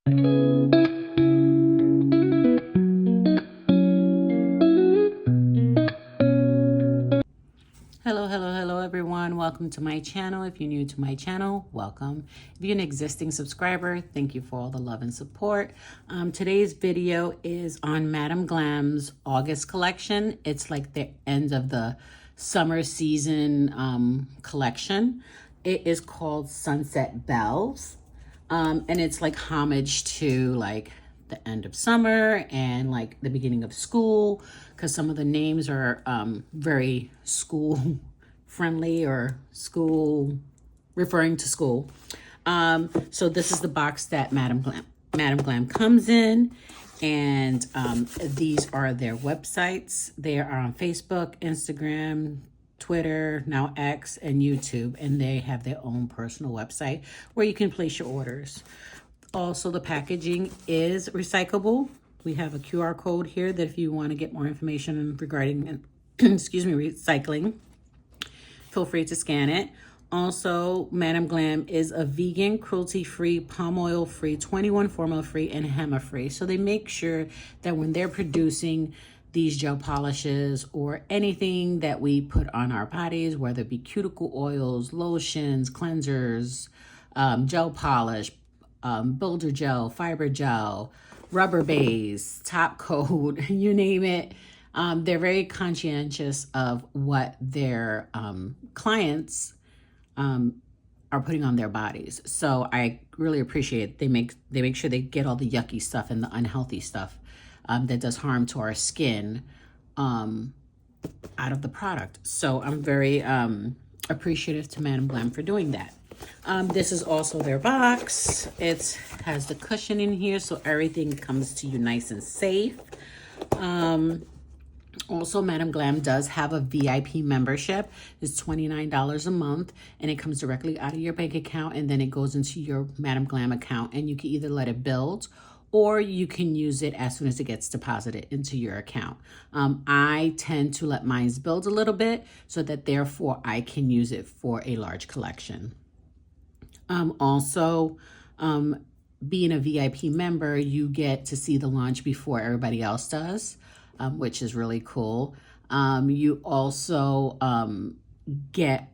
Hello everyone. Welcome to my channel. If you're new to my channel, welcome. If you're an existing subscriber, thank you for all the love and support. Today's video is on Madam Glam's August collection. It's like the end of the summer season collection. It is called Sunset Bells. And it's like homage to like the end of summer and like the beginning of school, because some of the names are very school friendly or school referring to school. So this is the box that Madam Glam comes in, and these are their websites. They are on Facebook, Instagram, Twitter, now X, and YouTube, and they have their own personal website where you can place your orders. Also, the packaging is recyclable. We have a QR code here that if you want to get more information regarding, excuse me, recycling, feel free to scan it. Also, Madam Glam is a vegan, cruelty-free, palm oil-free, 21 formula-free, and HEMA-free. So they make sure that when they're producing these gel polishes or anything that we put on our bodies, whether it be cuticle oils, lotions, cleansers, gel polish, builder gel, fiber gel, rubber base, top coat, you name it. They're very conscientious of what their clients are putting on their bodies. So I really appreciate it. They make sure they get all the yucky stuff and the unhealthy stuff that does harm to our skin out of the product. So I'm very appreciative to Madam Glam for doing that. This is also their box. It has the cushion in here, so everything comes to you nice and safe. Also, Madam Glam does have a VIP membership. It's $29 a month, and it comes directly out of your bank account, and then it goes into your Madam Glam account, and you can either let it build or you can use it as soon as it gets deposited into your account. I tend to let mine build a little bit so that therefore I can use it for a large collection. Also, being a VIP member, you get to see the launch before everybody else does, which is really cool. You also get,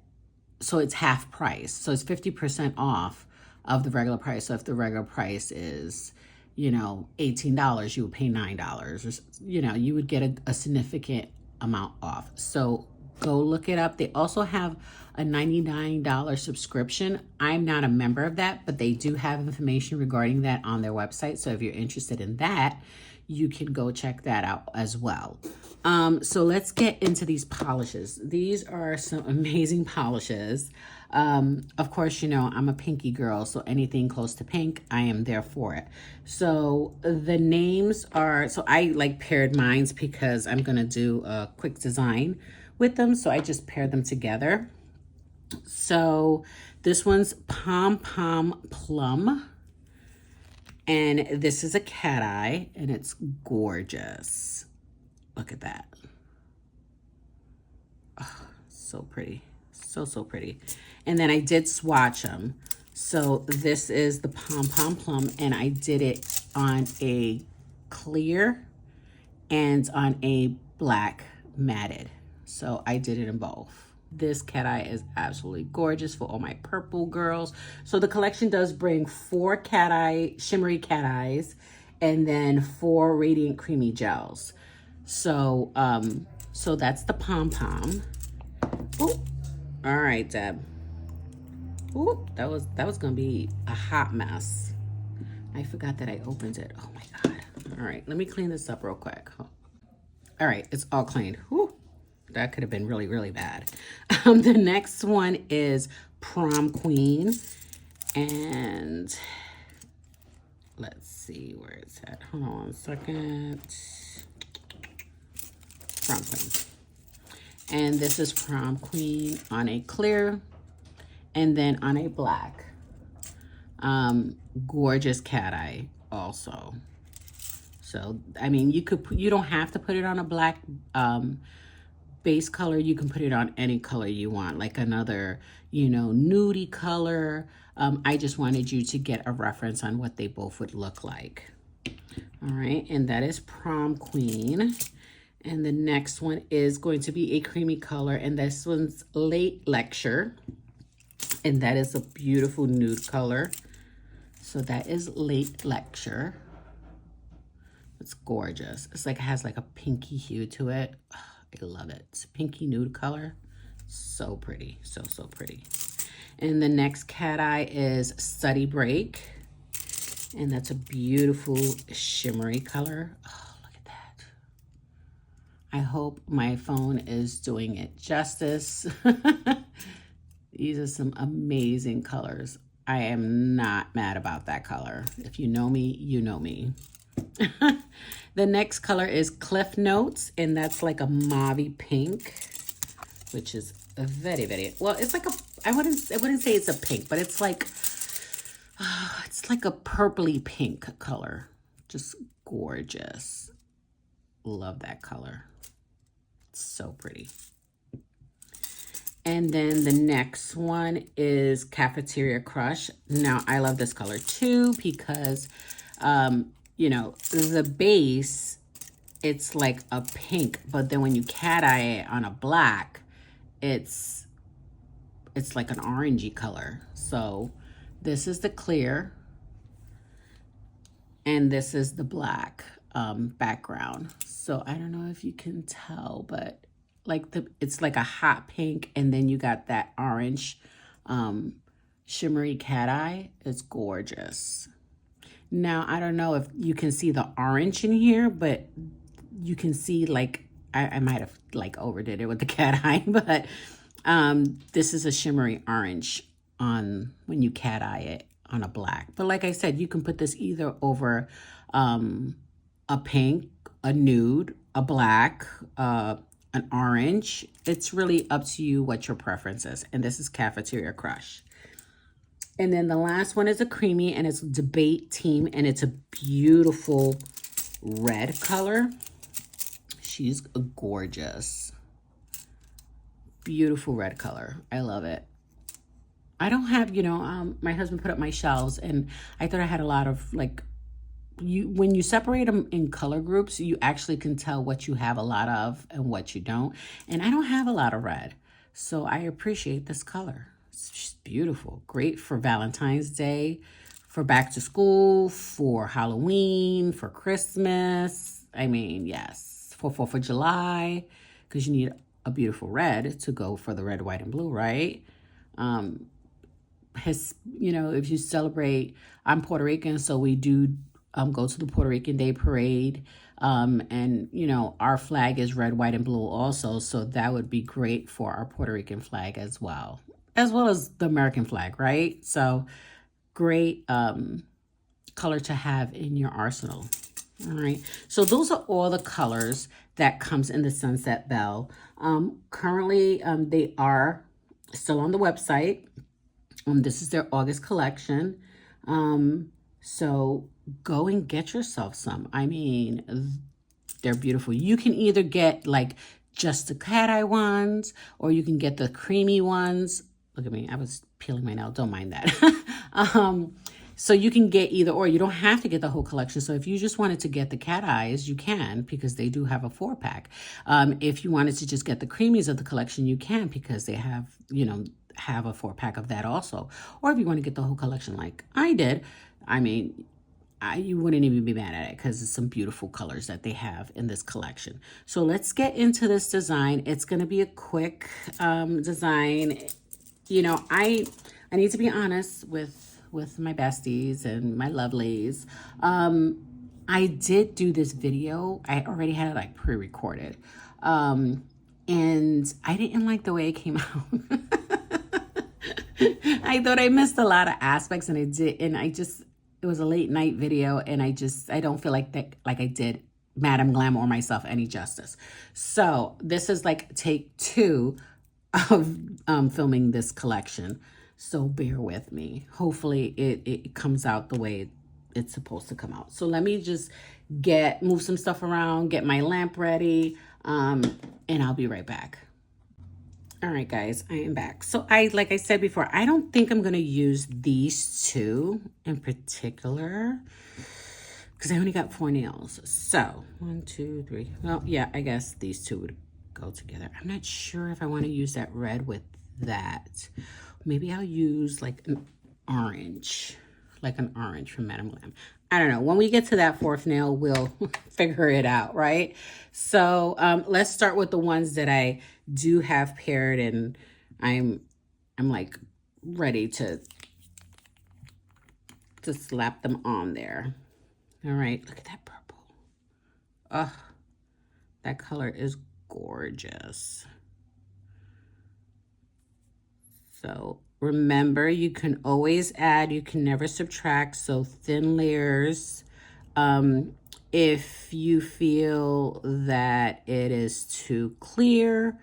so it's half price. So it's 50% off of the regular price. So if the regular price is, you know, $18, you would pay $9. Or, you know, you would get a significant amount off. So go look it up. They also have a $99 subscription. I'm not a member of that, but they do have information regarding that on their website. So if you're interested in that, you can go check that out as well. So let's get into these polishes. These are some amazing polishes. Of course, you know, I'm a pinky girl, so anything close to pink, I am there for it. So the names are, so I like paired mines because I'm gonna do a quick design with them. So I just paired them together. So this one's Pom Pom Plum. And this is a cat eye, and it's gorgeous. Look at that. Oh, so pretty. So pretty. And then I did swatch them. So this is the Pom Pom Plum, and I did it on a clear and on a black matted. So I did it in both. This cat eye is absolutely gorgeous for all my purple girls. So the collection does bring 4 cat eye, shimmery cat eyes, and then 4 radiant creamy gels. So, so that's the Pom Pom. Oh, all right, Deb. Ooh, that was gonna be a hot mess. I forgot that I opened it. Oh my God. All right, let me clean this up real quick. All right, it's all cleaned. Whew. That could have been really, really bad. The next one is Prom Queen. And let's see where it's at. Hold on one second. Prom Queen. And this is Prom Queen on a clear and then on a black. Gorgeous cat eye also. So, I mean, you don't have to put it on a black base color, you can put it on any color you want, like another, you know, nudie color. I just wanted you to get a reference on what they both would look like. All right, and that is Prom Queen. And the next one is going to be a creamy color, and this one's Late Lecture. And that is a beautiful nude color. So that is Late Lecture. It's gorgeous. It's like, it has like a pinky hue to it. Oh, I love it. It's a pinky nude color. So pretty, so pretty. And the next cat eye is Study Break. And that's a beautiful shimmery color. Oh, look at that. I hope my phone is doing it justice. These are some amazing colors. I am not mad about that color. If you know me, you know me. The next color is Cliff Notes, and that's like a mauvey pink, which is a very, well, it's like a, I wouldn't say it's a pink, but it's like a purpley pink color. Just gorgeous. Love that color. It's so pretty. And then the next one is Cafeteria Crush. Now, I love this color too because, you know, the base, it's like a pink, but then when you cat eye it on a black, it's like an orangey color. So this is the clear, and this is the black background. So I don't know if you can tell, but like it's like a hot pink, and then you got that orange shimmery cat eye. It's gorgeous. Now, I don't know if you can see the orange in here, but you can see like, I might have like overdid it with the cat eye, but this is a shimmery orange on when you cat eye it on a black. But like I said, you can put this either over a pink, a nude, a black, an orange. It's really up to you what your preference is. And this is Cafeteria Crush. And then the last one is a creamy, and it's Debate Team, and it's a beautiful red color. She's gorgeous. Beautiful red color. I love it. I don't have, you know, my husband put up my shelves, and I thought I had a lot of like, when you separate them in color groups, you actually can tell what you have a lot of and what you don't. And I don't have a lot of red, so I appreciate this color. It's just beautiful. Great for Valentine's Day, for back to school, for Halloween, for Christmas. I mean, yes, for 4th of July, because you need a beautiful red to go for the red, white, and blue, right? You know, if you celebrate, I'm Puerto Rican, so we do go to the Puerto Rican Day Parade. And, you know, our flag is red, white, and blue also. So that would be great for our Puerto Rican flag as well as the American flag, right? So great color to have in your arsenal. All right. So those are all the colors that comes in the Sunset Belle. Currently, they are still on the website. This is their August collection. So go and get yourself some. I mean, they're beautiful. You can either get like just the cat eye ones, or you can get the creamy ones. Look at me. I was peeling my nail. Don't mind that. So you can get either or. You don't have to get the whole collection. So if you just wanted to get the cat eyes, you can, because they do have a 4-pack. If you wanted to just get the creamies of the collection, you can, because they have, you know, have a 4-pack of that also. Or if you want to get the whole collection like I did, I mean, you wouldn't even be mad at it, because it's some beautiful colors that they have in this collection. So let's get into this design. It's going to be a quick design. You know, I need to be honest with my besties and my lovelies. I did do this video. I already had it like pre-recorded. And I didn't like the way it came out. I thought I missed a lot of aspects, and it was a late night video, and I don't feel like I did Madam Glam or myself any justice. So this is like take 2 of filming this collection. So bear with me. Hopefully it comes out the way it's supposed to come out. So let me just move some stuff around, get my lamp ready, and I'll be right back. All right, guys, I am back. So like I said before, I don't think I'm going to use these two in particular because I only got 4 nails. So 1, 2, 3. Well, yeah, I guess these two would go together. I'm not sure if I want to use that red with that. Maybe I'll use like an orange from Madame Glam. I don't know. When we get to that 4th nail, we'll figure it out, right? So let's start with the ones that I do have paired, and I'm like ready to slap them on there. All right, look at that purple. Oh, that color is gorgeous. So remember, you can always add, you can never subtract. So thin layers. If you feel that it is too clear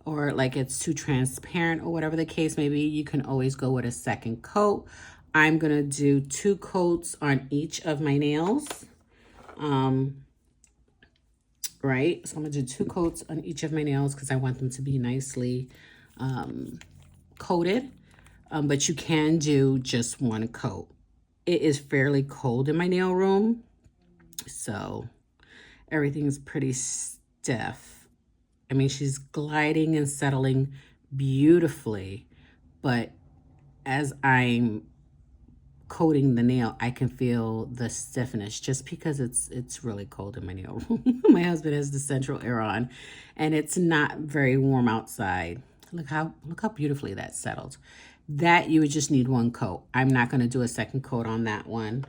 or like it's too transparent or whatever the case may be, you can always go with a second coat. I'm going to do 2 coats on each of my nails. Right? So I'm going to do 2 coats on each of my nails because I want them to be nicely coated. But you can do just 1 coat. It is fairly cold in my nail room, so everything's pretty stiff. I mean, she's gliding and settling beautifully, but as I'm coating the nail, I can feel the stiffness just because it's really cold in my nail room. My husband has the central air on, and it's not very warm outside. Look how beautifully that settled. That you would just need 1 coat. I'm not going to do a second coat on that one.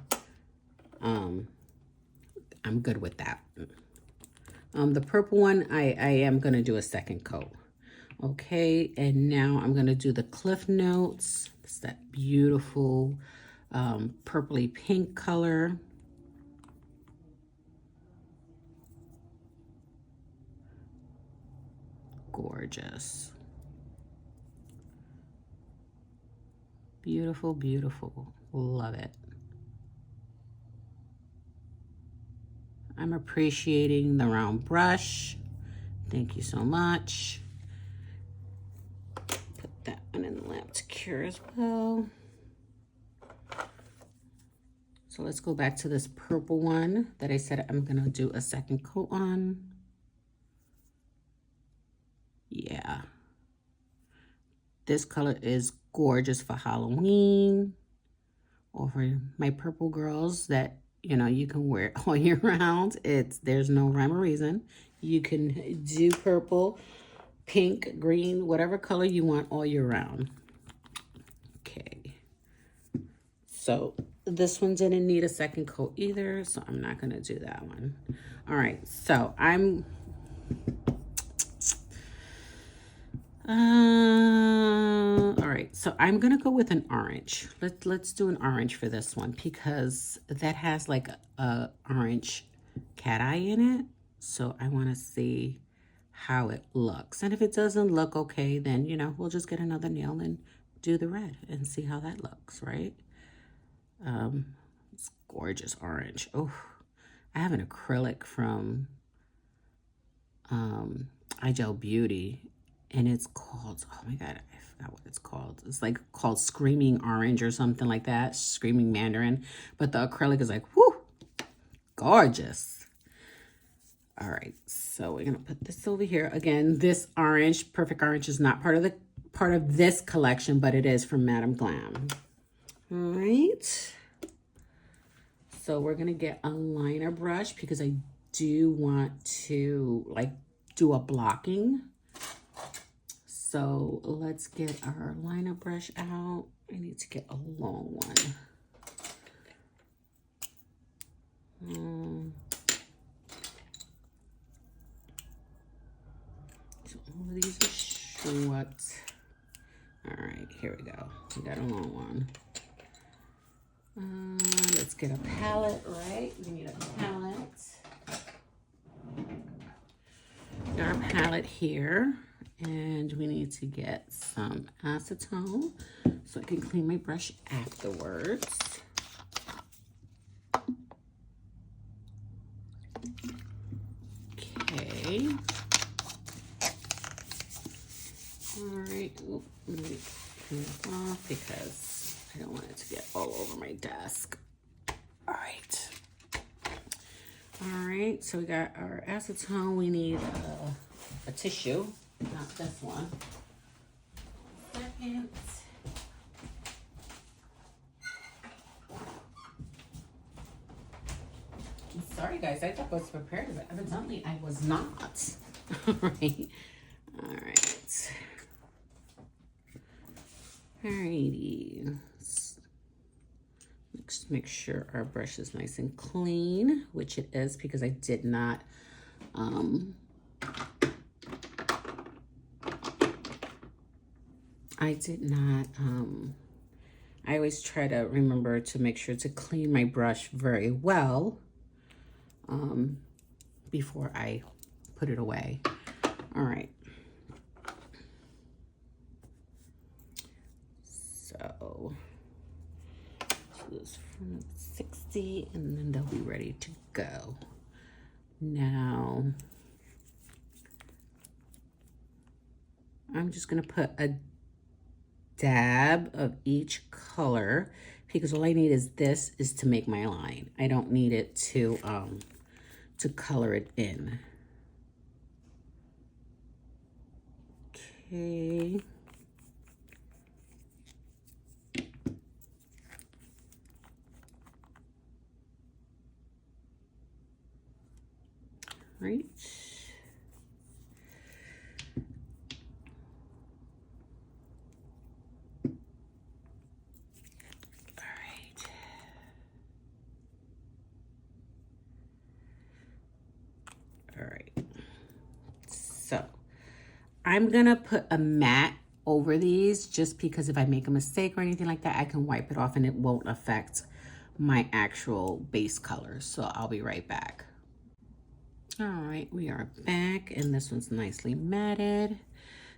I'm good with that. The purple one, I am going to do a second coat. Okay, and now I'm going to do the Cliff Notes. It's that beautiful purpley pink color. Gorgeous. Beautiful, beautiful. Love it. I'm appreciating the round brush. Thank you so much. Put that one in the lamp to cure as well. So let's go back to this purple one that I said I'm going to do a second coat on. Yeah. This color is gorgeous for Halloween or for my purple girls that, you know, you can wear it all year round. There's no rhyme or reason. You can do purple, pink, green, whatever color you want all year round. Okay. So this one didn't need a second coat either, so I'm not going to do that one. All right. So all right, so I'm gonna go with an orange. Let's do an orange for this one because that has like a orange cat eye in it. So I want to see how it looks, and if it doesn't look okay, then you know we'll just get another nail and do the red and see how that looks, right? It's gorgeous orange. Oh, I have an acrylic from iGel Beauty. And it's called, oh my God, I forgot what it's called. It's like called Screaming Orange or something like that. Screaming Mandarin. But the acrylic is like, whoo, gorgeous. All right, so we're gonna put this over here. Again, this orange, Perfect Orange, is not part of this collection, but it is from Madame Glam. All right. So we're gonna get a liner brush because I do want to like do a blocking. So let's get our liner brush out. I need to get a long one. So all of these are short. All right, here we go. We got a long one. Let's get a palette, right? We need a palette. Got our palette here. And we need to get some acetone so I can clean my brush afterwards. Okay. All right. Oop, let me clean this off because I don't want it to get all over my desk. All right. All right. So we got our acetone. We need a tissue, not this one. Second. I'm sorry, guys. I thought I was prepared, but evidently I was not. All right. All right. Alrighty. Let's make sure our brush is nice and clean, which it is because I did not I always try to remember to make sure to clean my brush very well before I put it away. All right. So this from 60 and then they'll be ready to go. Now I'm just gonna put a dab of each color because all I need is this is to make my line. I don't need it to color it in. Okay. Right. All right. So I'm gonna put a mat over these just because if I make a mistake or anything like that, I can wipe it off and it won't affect my actual base color. So I'll be right back. All right, we are back and this one's nicely matted.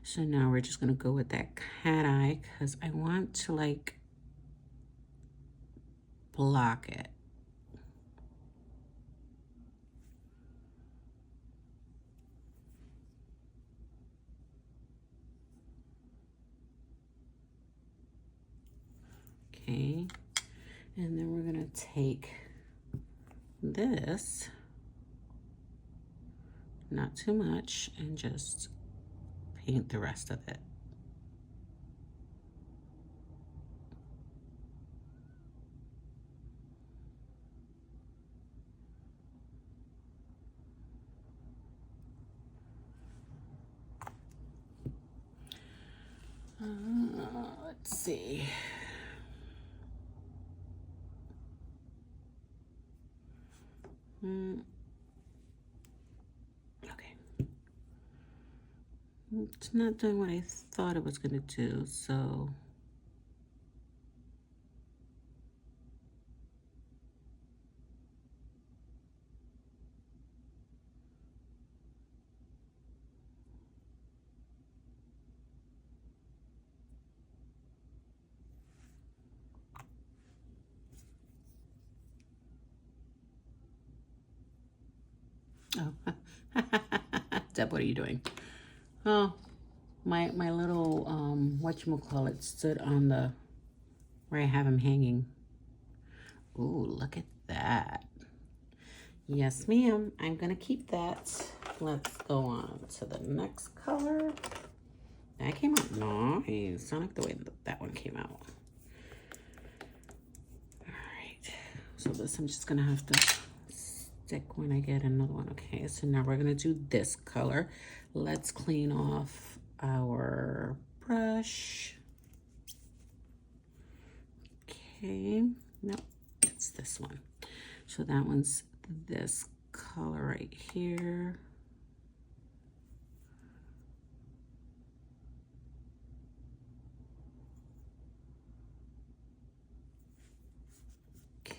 So now we're just gonna go with that cat eye because I want to like block it. Okay, and then we're gonna take this, not too much, and just paint the rest of it. Let's see. Okay. It's not doing what I thought it was going to do, so. Oh, Deb, what are you doing? Oh, my little whatchamacallit stood on the where I have him hanging. Ooh, look at that. Yes, ma'am. I'm gonna keep that. Let's go on to the next color. That came out nice. I like the way that one came out. All right. So this I'm just gonna have to stick when I get another one. Okay, so now we're gonna do this color. Let's clean off our brush. Okay, no, it's this one. So that one's this color right here. Okay.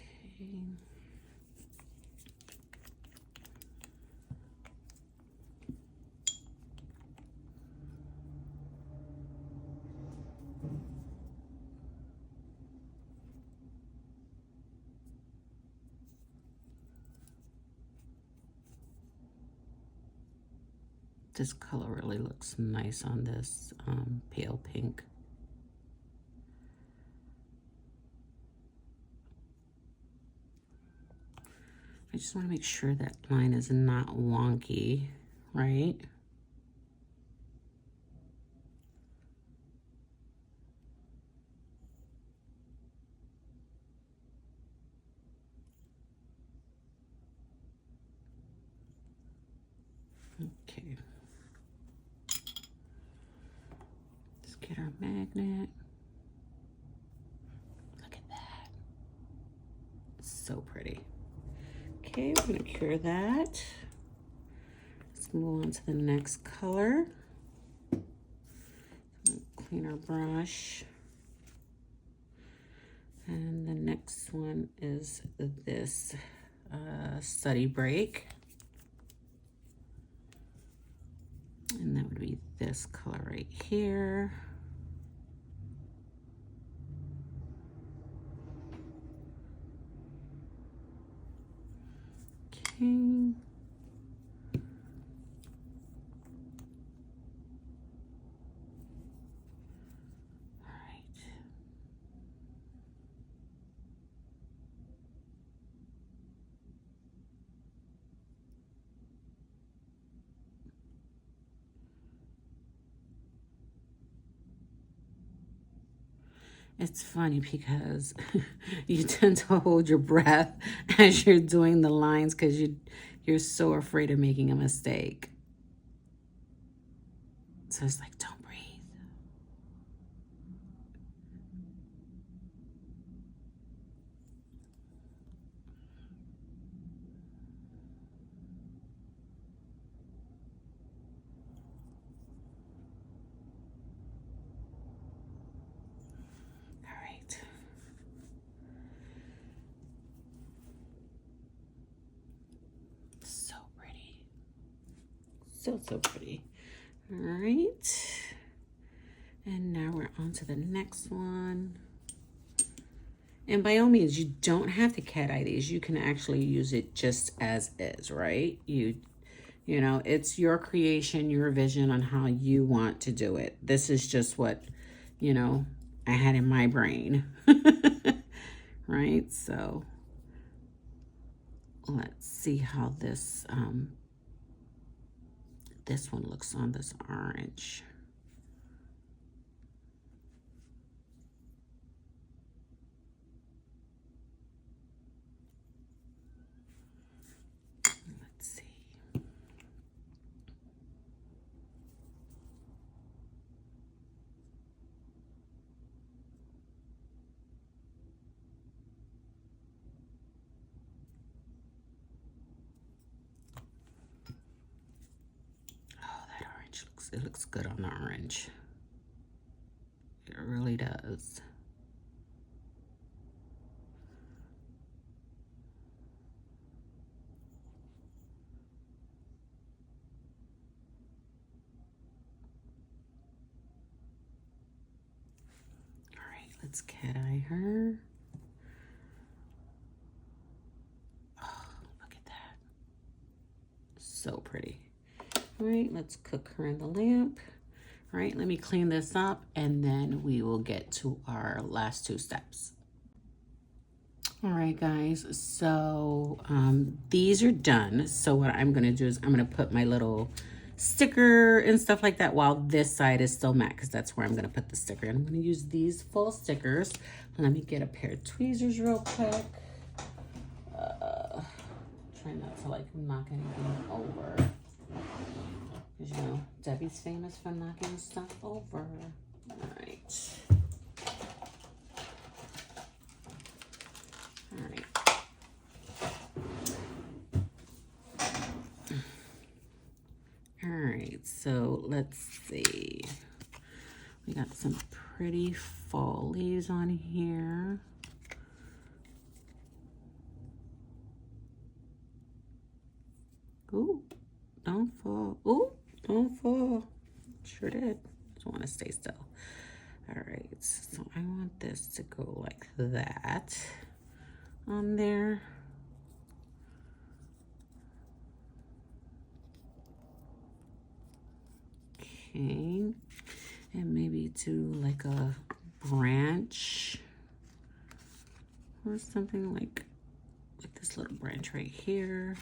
This color really looks nice on this pale pink. I just want to make sure that line is not wonky, right? Okay. Let's get our magnet. Look at that. So pretty. Okay, we're gonna cure that. Let's move on to the next color. Clean our brush. And the next one is this study break. And that would be this color right here. Okay. All right. It's funny because you tend to hold your breath as you're doing the lines because you're so afraid of making a mistake. So it's like, don't breathe. All right. So pretty. So pretty. All right. And now we're on to the next one. And by all means, you don't have to cat eye these. You can actually use it just as is, right? You know, it's your creation, your vision on how you want to do it. This is just what, you know, I had in my brain, right? So let's see how this this one looks on this orange. Let's see. It looks good on the orange. It really does. All right, let's cat eye her. Oh, look at that. So pretty. All right, let's cook her in the lamp. All right, let me clean this up and then we will get to our last two steps. All right, guys, so these are done. So what I'm gonna do is I'm gonna put my little sticker and stuff like that while this side is still matte because that's where I'm gonna put the sticker. And I'm gonna use these full stickers. Let me get a pair of tweezers real quick. Try not to like knock anything over. Because, you know, Debbie's famous for knocking stuff over. All right. All right. All right, so let's see. We got some pretty fall leaves on here. Ooh, don't fall. Ooh, don't fall. Sure did. Just want to stay still. All right, so I want this to go like that on there. Okay. And maybe do like a branch or something like this little branch right here.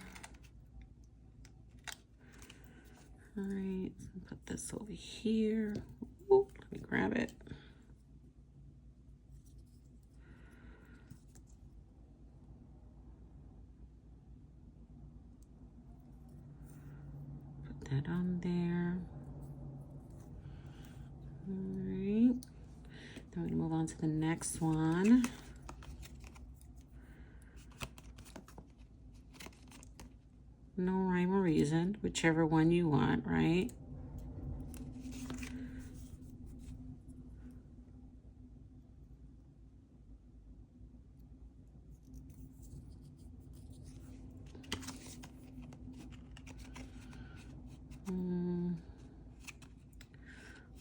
All right, put this over here. Ooh, let me grab it. Put that on there. All right, then we move on to the next one. No rhyme or reason, whichever one you want, right?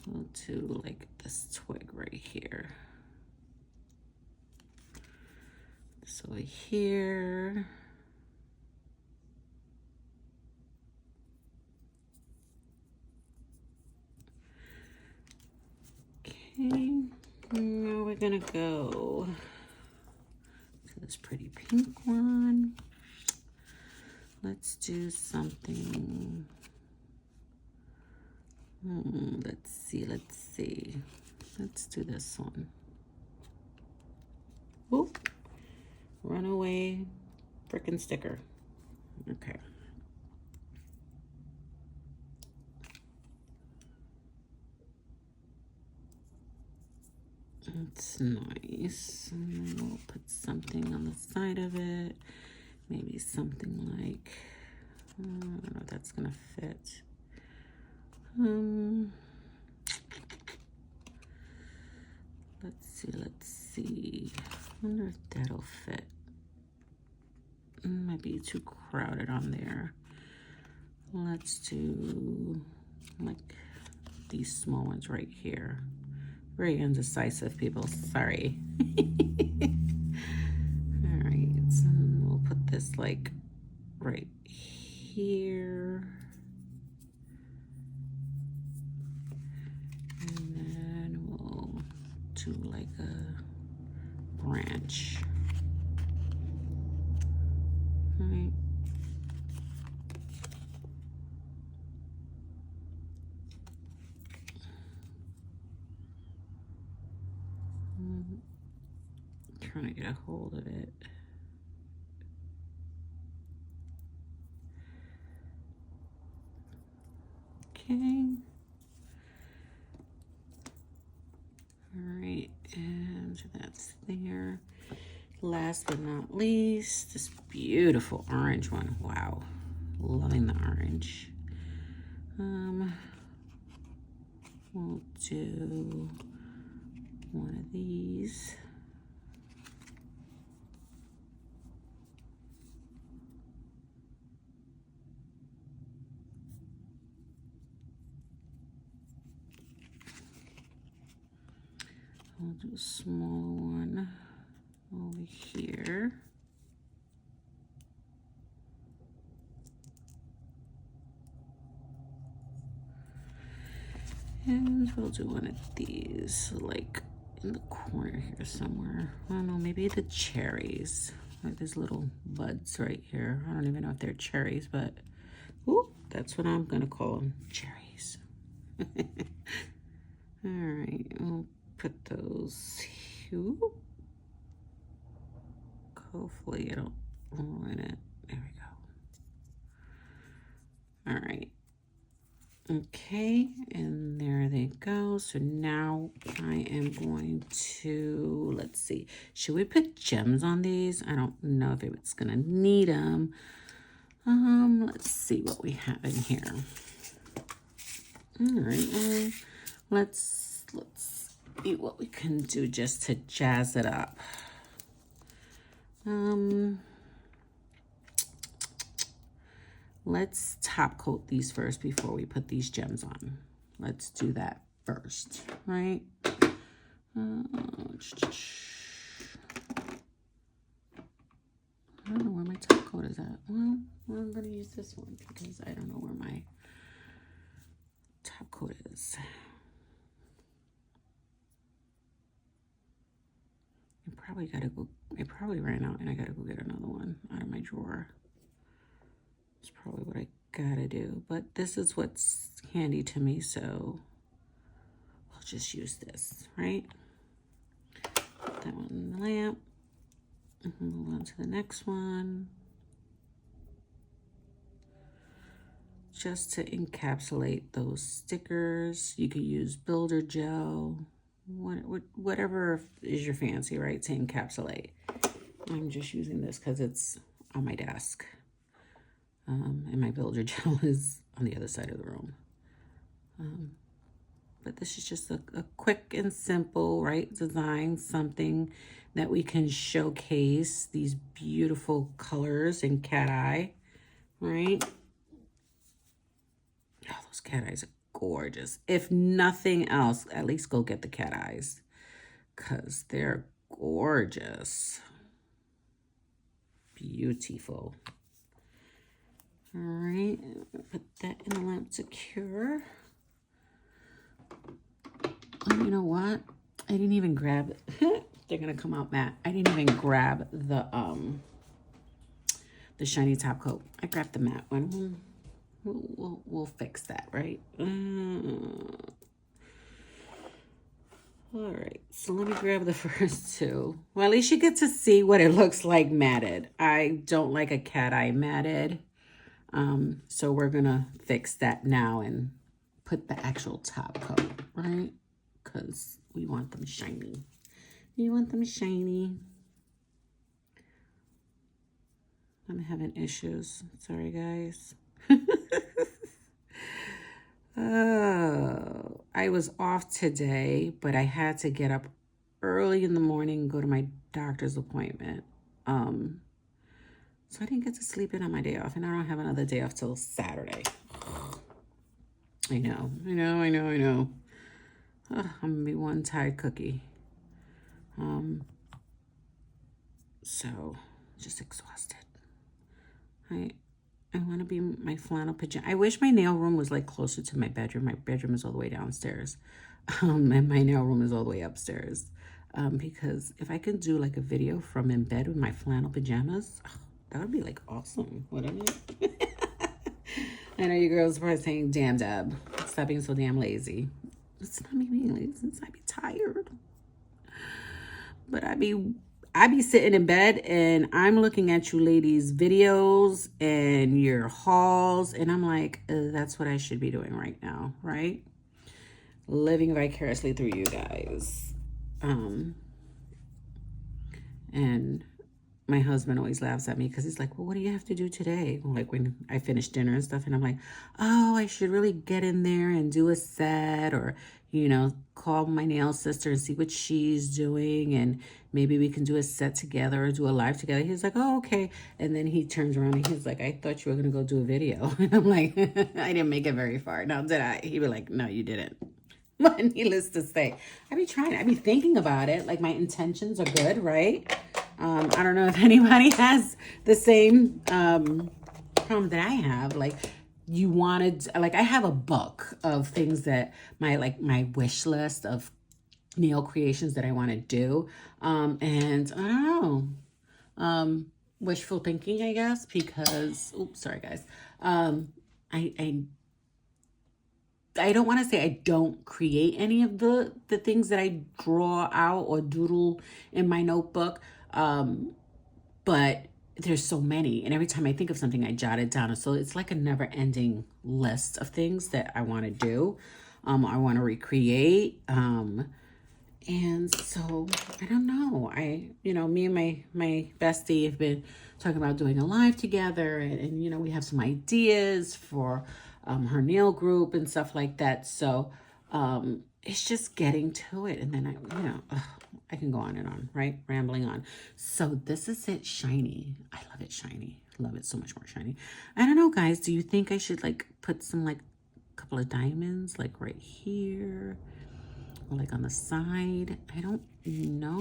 We'll do like this twig right here. So here. Okay, now we're gonna go to this pretty pink one. Let's do something. Let's see. Let's do this one. Whoop. Runaway frickin' sticker. Okay. It's nice. And then we'll put something on the side of it. Maybe something like, I don't know if that's gonna fit. Let's see. I wonder if that'll fit. It might be too crowded on there. Let's do like these small ones right here. Very indecisive, people. Sorry. All right, so we'll put this like right here. And then we'll do like a branch. All right. Trying to get a hold of it. Okay. All right, and that's there. Last but not least, this beautiful orange one. Wow, loving the orange. We'll do one of these. I'll do a small one over here. And we'll do one of these, like in the corner here somewhere. I don't know, maybe the cherries. Like these little buds right here. I don't even know if they're cherries, but ooh, that's what I'm gonna call them, cherries. All right, we'll put those here. Hopefully it'll ruin it. There we go. All right. Okay, and there they go. So now I am going to, let's see, should we put gems on these? I don't know if it's gonna need them. Let's see what we have in here. All right, well, let's see what we can do just to jazz it up. Let's top coat these first before we put these gems on. Let's do that first, right? I don't know where my top coat is at. Well, I'm gonna use this one because I don't know where my top top coat is. I probably ran out and I gotta go get another one out of my drawer. That's probably what I gotta do. But this is what's handy to me, so I'll just use this, right? Put that one in the lamp. Move on to the next one. Just to encapsulate those stickers. You could use builder gel, whatever is your fancy, right, to encapsulate. I'm just using this because it's on my desk. And my builder gel is on the other side of the room. But this is just a quick and simple, right, design, something that we can showcase these beautiful colors in cat eye, right? Oh, those cat eyes are gorgeous. If nothing else, at least go get the cat eyes because they're gorgeous. Beautiful. All right, put that in the lamp to cure. Oh, you know what? I didn't even grab it. They're gonna come out matte. I didn't even grab the shiny top coat. I grabbed the matte one. We'll fix that, right? All right, so let me grab the first two. Well, at least you get to see what it looks like matted. I don't like a cat eye matted. So we're gonna fix that now and put the actual top coat, right? Because we want them shiny. You want them shiny. I'm having issues. Sorry, guys. Oh, I was off today, but I had to get up early in the morning and go to my doctor's appointment. So I didn't get to sleep in on my day off, and I don't have another day off till Saturday. I know. Oh, I'm gonna be one tired cookie. So just exhausted. I want to be my flannel pajama. I wish my nail room was like closer to my bedroom. My bedroom is all the way downstairs, and my nail room is all the way upstairs. Because if I could do like a video from in bed with my flannel pajamas, oh, that would be like awesome, wouldn't it? I know you girls are probably saying, "Damn, Deb, stop being so damn lazy." It's not me being lazy. It's I be tired. But I be sitting in bed and I'm looking at you ladies' videos and your hauls, and I'm like, that's what I should be doing right now, right? Living vicariously through you guys. And my husband always laughs at me because he's like, well, what do you have to do today? Like when I finish dinner and stuff, and I'm like, oh, I should really get in there and do a set, or, you know, call my nail sister and see what she's doing, and maybe we can do a set together or do a live together. He's like, oh, okay. And then he turns around and he's like, I thought you were going to go do a video. And I'm like, I didn't make it very far. Now, did I? He was like, no, you didn't. But needless to say, I be thinking about it. Like my intentions are good, right? I don't know if anybody has the same problem that I have. Like you wanted, like I have a book of things that my wish list of nail creations that I want to do. And I don't know, wishful thinking, I guess, because, oops, sorry guys. I don't want to say I don't create any of the things that I draw out or doodle in my notebook. But there's so many, and every time I think of something, I jot it down. So it's like a never ending list of things that I want to do. I want to recreate. And so I don't know. Me and my bestie have been talking about doing a live together, and we have some ideas for her nail group and stuff like that. So it's just getting to it, and then I can go on and on, right? Rambling on. So this is it, shiny. I love it shiny. Love it so much more shiny. I don't know, guys. Do you think I should like put some like a couple of diamonds like right here? Or like on the side? I don't know.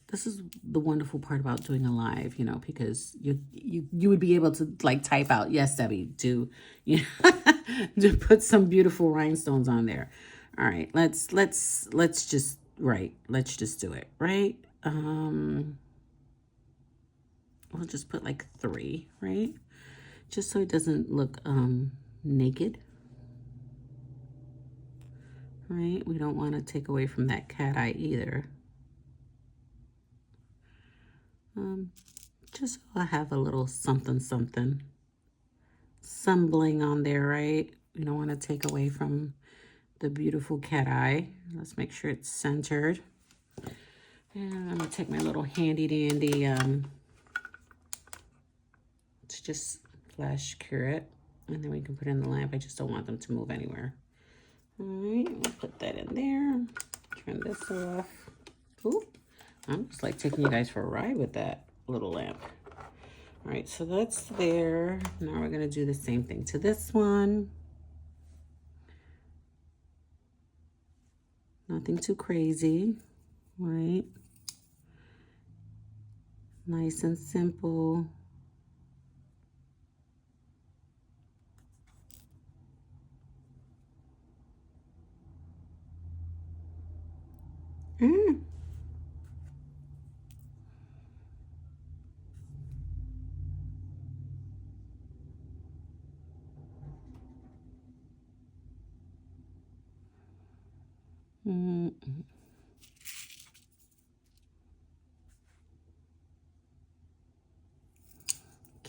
This is the wonderful part about doing a live, you know, because you would be able to like type out, yes, Debbie, to, you know, to put some beautiful rhinestones on there. All right, let's just, right, let's just do it, right? We'll just put like 3, right? Just so it doesn't look naked. Right? We don't want to take away from that cat eye either. Just so I have a little something, something. Some bling on there, right? We don't want to take away from the beautiful cat eye. Let's make sure it's centered. And I'm going to take my little handy dandy to just flash cure it. And then we can put it in the lamp. I just don't want them to move anywhere. All right, we'll put that in there. Turn this off. Ooh, I'm just like taking you guys for a ride with that little lamp. All right, so that's there. Now we're gonna do the same thing to this one. Nothing too crazy, right? Nice and simple.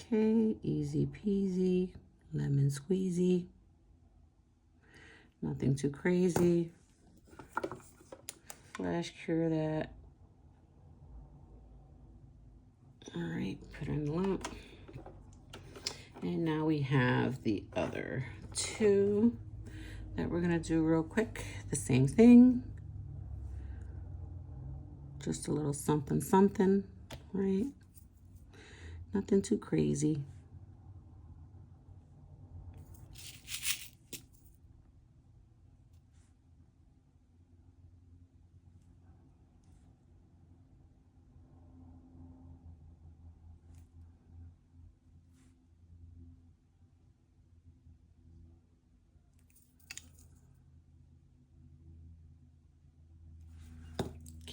Okay, easy peasy, lemon squeezy. Nothing too crazy. Flash cure that. All right, put it in the lamp. And now we have the other 2 that we're gonna do real quick. The same thing. Just a little something, something, right? Nothing too crazy.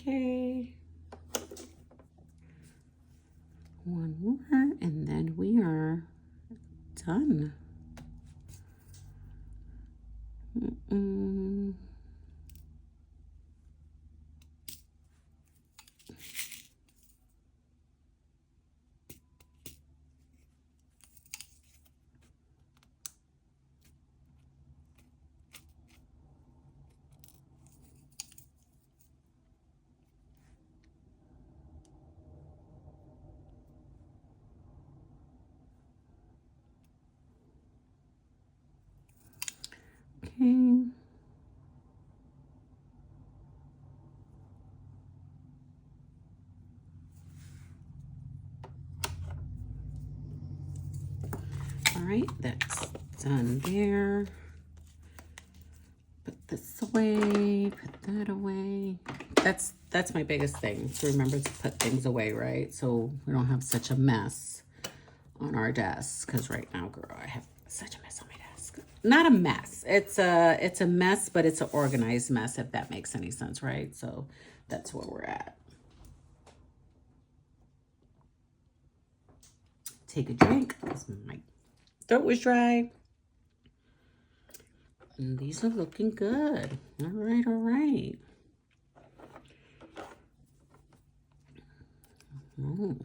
Okay. One more, and then we are done. Okay. All right, that's done there. Put this away, put that away. That's my biggest thing, to remember to put things away, right? So we don't have such a mess on our desk. Because right now, girl, I have such a mess on my desk. Not a mess. It's a mess, but it's an organized mess, if that makes any sense, right? So that's where we're at. Take a drink. My throat was dry. And these are looking good. All right, all right. Oh,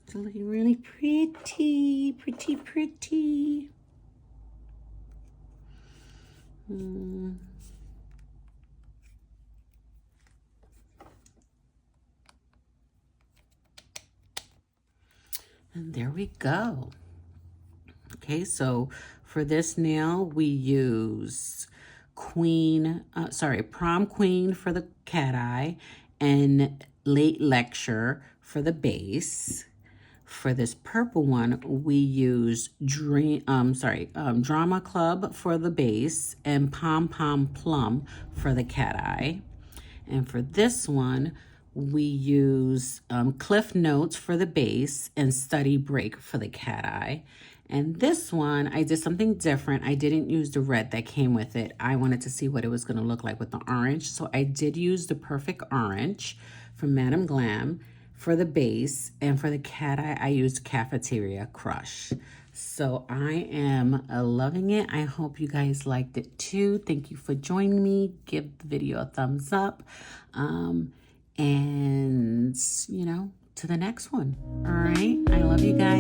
it's looking really pretty, pretty, pretty. And there we go. Okay, so for this nail, we use Prom Queen for the cat eye and Late Lecture for the base. For this purple one, we use Drama Club for the base and Pom Pom Plum for the cat eye. And for this one, we use Cliff Notes for the base and Study Break for the cat eye. And this one, I did something different. I didn't use the red that came with it. I wanted to see what it was going to look like with the orange. So I did use the Perfect Orange from Madame Glam for the base. And for the cat eye, I used Cafeteria Crush. So I am loving it. I hope you guys liked it too. Thank you for joining me. Give the video a thumbs up. And, you know, to the next one. All right. I love you guys.